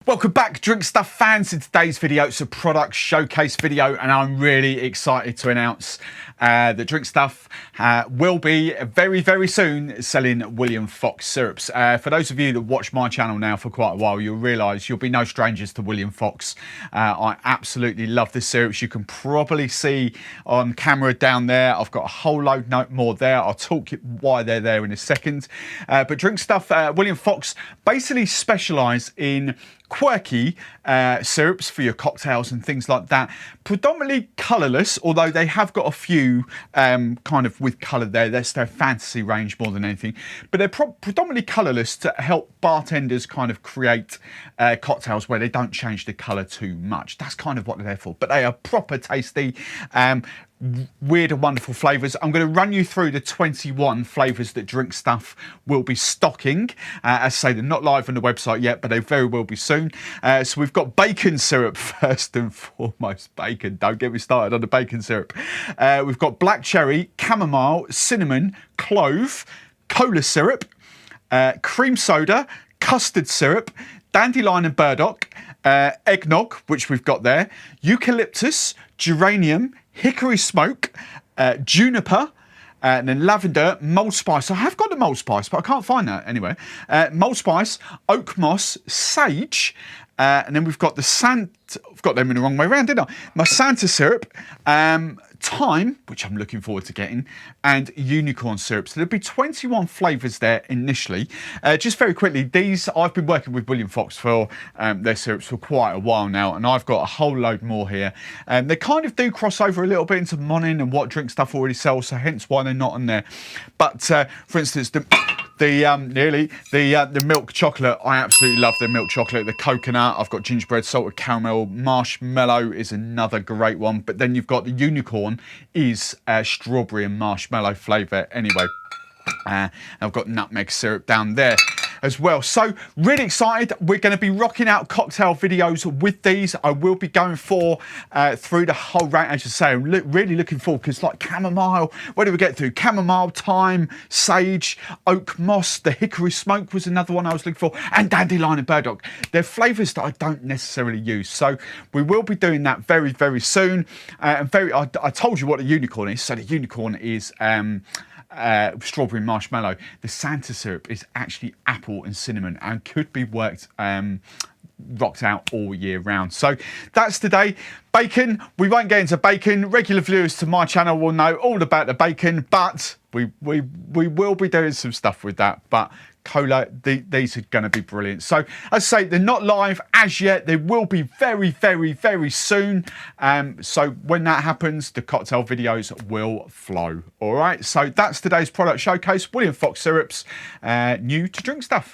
Welcome back, Drinkstuff fans. In today's video, it's a product showcase video, and I'm really excited to announce that Drinkstuff will be very, very soon selling William Fox syrups. For those of you that watch my channel now for quite a while, you'll realise you'll be no strangers to William Fox. I absolutely love the syrups. You can probably see on camera down there. I've got a whole load more there. I'll talk why they're there in a second. But Drinkstuff, William Fox basically specialise in quirky syrups for your cocktails and things like that. Predominantly colourless, although they have got a few kind of with colour there. That's their fantasy range more than anything. But they're predominantly colourless to help bartenders kind of create cocktails where they don't change the colour too much. That's kind of what they're there for. But they are proper tasty. Weird and wonderful flavours. I'm going to run you through the 21 flavours that Drinkstuff will be stocking. As I say, they're not live on the website yet, but they very well be soon. So we've got bacon syrup first and foremost. Bacon, don't get me started on the bacon syrup. We've got black cherry, chamomile, cinnamon, clove, cola syrup, cream soda, custard syrup, dandelion and burdock, eggnog, which we've got there, eucalyptus, geranium, hickory smoke, juniper, and then lavender, mulled spice. I have got the mulled spice, but I can't find that anyway. Mulled spice, oak moss, sage, and then we've got the I've got them in the wrong way around, didn't I? My Santa syrup, thyme, which I'm looking forward to getting, and unicorn syrup. So there'll be 21 flavours there initially. Just very quickly, these, I've been working with William Fox for their syrups for quite a while now, and I've got a whole load more here. They kind of do cross over a little bit into Monin and what Drinkstuff already sells, so hence why they're not on there. But for instance, the milk chocolate, I absolutely love the milk chocolate. The coconut, I've got gingerbread, salted caramel, marshmallow is another great one. But then you've got the unicorn is strawberry and marshmallow flavour anyway. I've got nutmeg syrup down there as well. So really excited. We're going to be rocking out cocktail videos with these. I will be going through the whole range, as you say. I'm really looking forward, because like chamomile, where do we get through? Chamomile, thyme, sage, oak moss, the hickory smoke was another one I was looking for, and dandelion and burdock. They're flavours that I don't necessarily use. So we will be doing that very, very soon. I told you what a unicorn is. So the unicorn is strawberry and marshmallow. The Santa syrup is actually apple and cinnamon and could be rocked out all year round. So that's today. Bacon, we won't get into bacon. Regular viewers to my channel will know all about the bacon, but we will be doing some stuff with that. But cola, these are going to be brilliant. So as I say, they're not live as yet. They will be very, very, very soon. So when that happens, the cocktail videos will flow. All right. So that's today's product showcase. William Fox syrups, new to Drinkstuff.